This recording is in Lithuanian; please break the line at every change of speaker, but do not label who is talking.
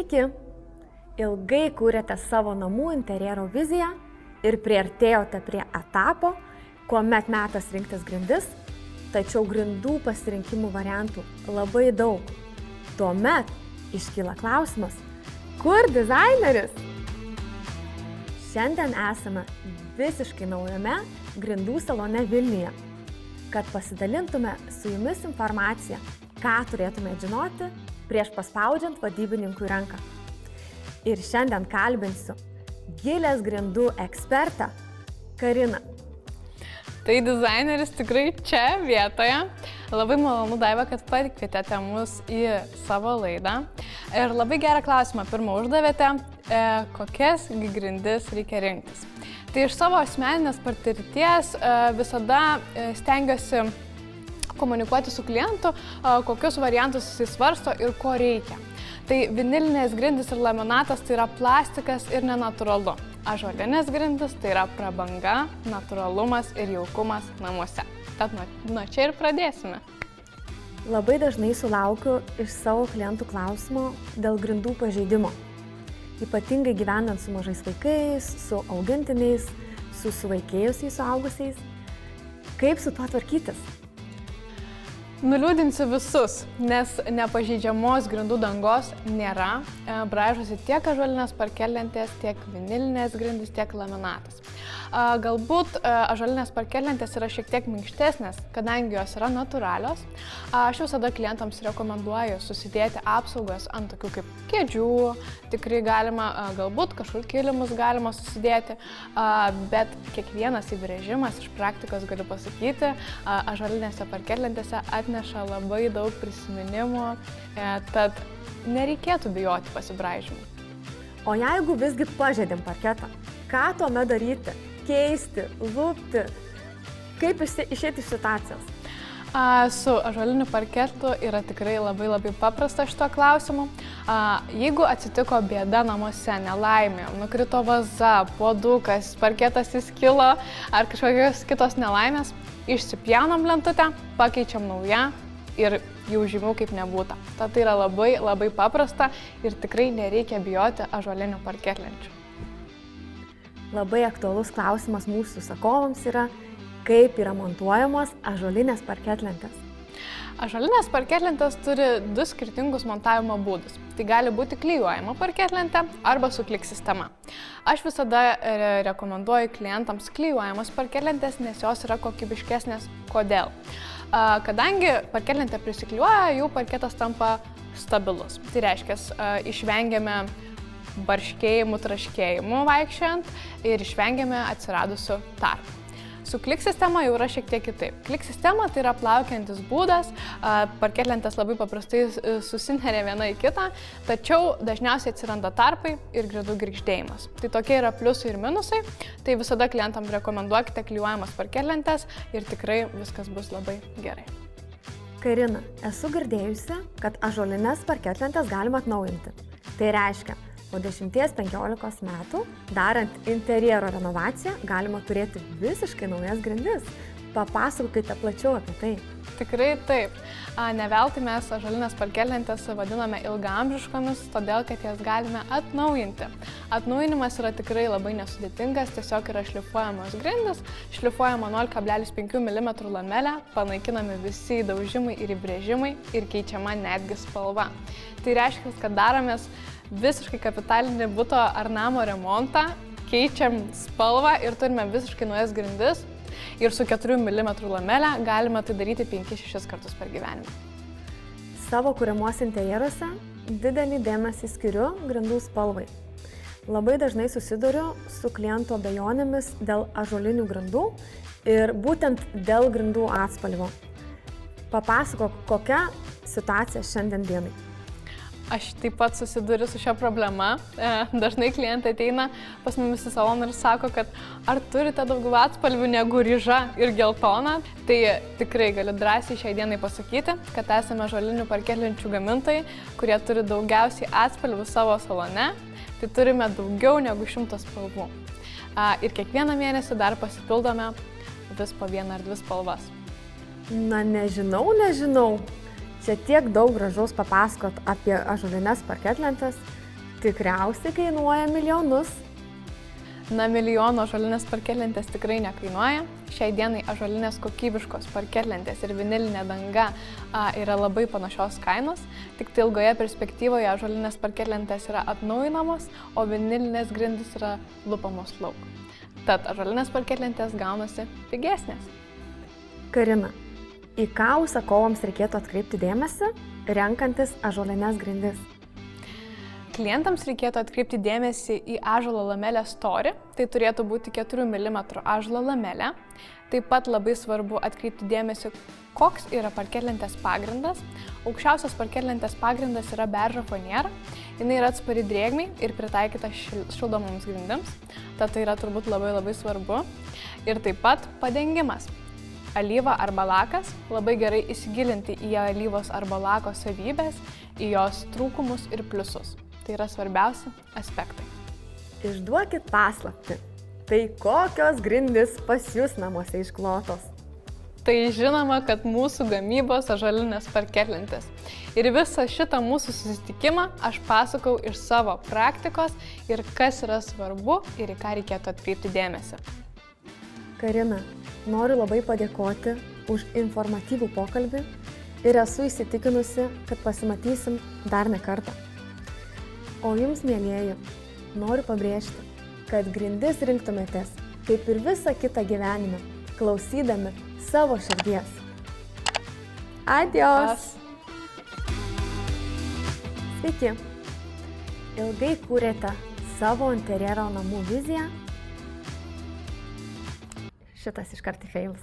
Sveiki! Ilgai kūrėte savo namų interjero viziją ir priartėjote prie etapo, kuomet metas rinktis grindis, tačiau grindų pasirinkimų variantų labai daug. Tuomet iškyla klausimas, kur dizaineris? Šiandien esame visiškai naujame grindų salone Vilniuje, kad pasidalintume su jumis informaciją, ką turėtumėte žinoti prieš paspaudžiant vadybininkui ranką. Ir šiandien kalbinsiu gilės grindų ekspertą Kariną.
Tai dizaineris tikrai čia vietoje. Labai malonu, Daiva, kad pakvietėte mus į savo laidą. Ir labai gerą klausimą pirmą uždavėte, kokias grindis reikia rinktis. Tai iš savo asmeninės patirties visada stengiuosi komunikuoti su klientu, kokius variantus jis svarsto ir ko reikia. Tai vinilinės grindys ir laminatas tai yra plastikas ir nenatūralu. Ąžuolinės grindys tai yra prabanga, natūralumas ir jaukumas namuose. Tad nuo čia ir pradėsime.
Labai dažnai sulaukiu iš savo klientų klausimo dėl grindų pažeidimo. Ypatingai gyvenant su mažais vaikais, su augintiniais, su suvaikėjusiais suaugusiais. Kaip su tuo tvarkytis?
Nuliūdinsiu visus, nes nepažeidžiamos grindų dangos nėra, braižosi tiek ąžuolinės parketlentės, tiek vinilinės grindys, tiek laminatas. Galbūt ąžuolinės parketlentės yra šiek tiek minkštesnės, kadangi jos yra natūralios. Aš visada klientams rekomenduoju susidėti apsaugas ant tokių kaip kėdžių, tikrai galima, galbūt kažkur kilimus galima susidėti, bet kiekvienas įbrėžimas iš praktikos galiu pasakyti, ąžuolinėse parketlentėse atneša labai daug prisiminimų, tad nereikėtų bijoti pasibraižymų.
O jeigu visgi pažeidėm parketą, ką tuomet daryti? Keisti, lupti? Kaip išeiti iš situacijos?
Su ąžuoliniu parketu yra tikrai labai paprasta šito klausimu. Jeigu atsitiko bėda namuose, nelaimė, nukrito vaza, puodukas, parketas įskilo ar kažkokios kitos nelaimės, išsipjaunam lentutę, pakeičiam naują ir jau žymiau kaip nebūta. Tad tai yra labai paprasta ir tikrai nereikia bijoti ąžuolinių parketlenčių.
Labai aktualus klausimas mūsų užsakovams yra, kaip yra montuojamos ąžuolinės parketlentės.
Ąžuolinės parketlentės turi du skirtingus montavimo būdus. Tai gali būti klijuojama parketlentė arba su klik sistema. Aš visada rekomenduoju klientams klijuojamas parketlentės, nes jos yra kokybiškesnės. Kodėl? Kadangi parketlentė prisiklijuoja, jų parketas tampa stabilus. Tai reiškia, išvengiame barškėjimų, traškėjimų vaikščiant ir išvengiame atsiradusių tarpų. Su klik sistema jau yra šiek tiek kitaip. Klik sistema tai yra plaukiantis būdas, parketlentės labai paprastai susineria viena į kitą, tačiau dažniausiai atsiranda tarpai ir grindų girgždėjimas. Tai tokie yra pliusai ir minusai, tai visada klientam rekomenduokite klijuojamas parketlentės ir tikrai viskas bus labai gerai.
Karina, esu girdėjusi, kad ąžuolines parketlentės galima atnaujinti. Tai reiškia, po 10-15 metų, darant interjero renovaciją, galima turėti visiškai naujas grindis. Papasakokite plačiau apie tai.
Tikrai taip. Ne veltui mes ąžuolinės parketlentės vadiname ilgaamžiškomis, todėl kad jas galime atnaujinti. Atnaujinimas yra tikrai labai nesudėtingas, tiesiog yra šlifuojamos grindys, šlifuojama 0,5 mm lamelė, panaikinami visi įdaužimai ir įbrėžimai ir keičiama netgi spalva. Tai reiškia, kad daromės visiškai kapitalinį buto ar namo remontą, keičiam spalvą ir turime visiškai naujas grindis ir su 4 mm lamelė galime tai daryti 5-6 kartus per gyvenimą.
Savo kuriamuose interjeruose didelį dėmesį skiriu grindų spalvai. Labai dažnai susiduriu su klientų abejonėmis dėl ąžuolinių grindų ir būtent dėl grindų atspalvio. Papasakok, kokia situacija šiandien dienai.
Aš taip pat susiduriu su šia problema. Dažnai klientai ateina pas mumis į saloną ir sako, kad ar turite daugiau atspalvių negu ryža ir geltona. Tai tikrai galiu drąsiai šiai dienai pasakyti, kad esame ąžuolinių parketlenčių gamintojai, kurie turi daugiausiai atspalvių savo salone. Tai turime daugiau negu 100 spalvų. Ir kiekvieną mėnesį dar pasipildome vis po 1 ar 2 spalvas.
Na, nežinau. Čia tiek daug gražaus papasakot apie ąžuolines parketlentes. Tikriausiai kainuoja milijonus.
Na, milijono ąžuolinės parketlentės tikrai nekainuoja. Šiai dienai ąžuolinės kokybiškos parketlentės ir vinilinė danga yra labai panašios kainos, tik tai ilgoje perspektyvoje ąžuolinės parketlentės yra atnaujinamos, o vinilinės grindys yra lupamos lauk. Tad ąžuolinės parketlentės gaunasi pigesnės.
Karina, į ką užsakovams reikėtų atkreipti dėmesį, renkantis ąžuolinės grindis?
Klientams reikėtų atkreipti dėmesį į ąžuolo lamelės storį, tai turėtų būti 4 mm ąžuolo lamelė. Taip pat labai svarbu atkreipti dėmesį, koks yra parketlentės pagrindas. Aukščiausias parketlentės pagrindas yra beržo faniera, jinai yra atspari drėgmei ir pritaikyta šildomoms grindims, tad tai yra turbūt labai svarbu. Ir taip pat padengimas. Alyva arba lakas, labai gerai įsigilinti į alyvos arba lako savybės, į jos trūkumus ir pliusus. Tai yra svarbiausi aspektai.
Išduokit paslaptį. Tai kokios grindys pas jūs namuose išklotos?
Tai žinoma, kad mūsų gamybos ąžuolinės parketlentės. Ir visą šitą mūsų susitikimą aš pasakau iš savo praktikos ir kas yra svarbu ir į ką reikėtų atkreipti dėmesį.
Karina, noriu labai padėkoti už informatyvų pokalbį ir esu įsitikinusi, kad pasimatysim dar ne kartą. O jums, mielieji, noriu pabrėžti, kad grindis rinktumėtės, kaip ir visą kitą gyvenimą, klausydami savo širdies. Adios! Sveiki! Ilgai kūrėte savo interjero namų viziją? Šitas iškart į fails.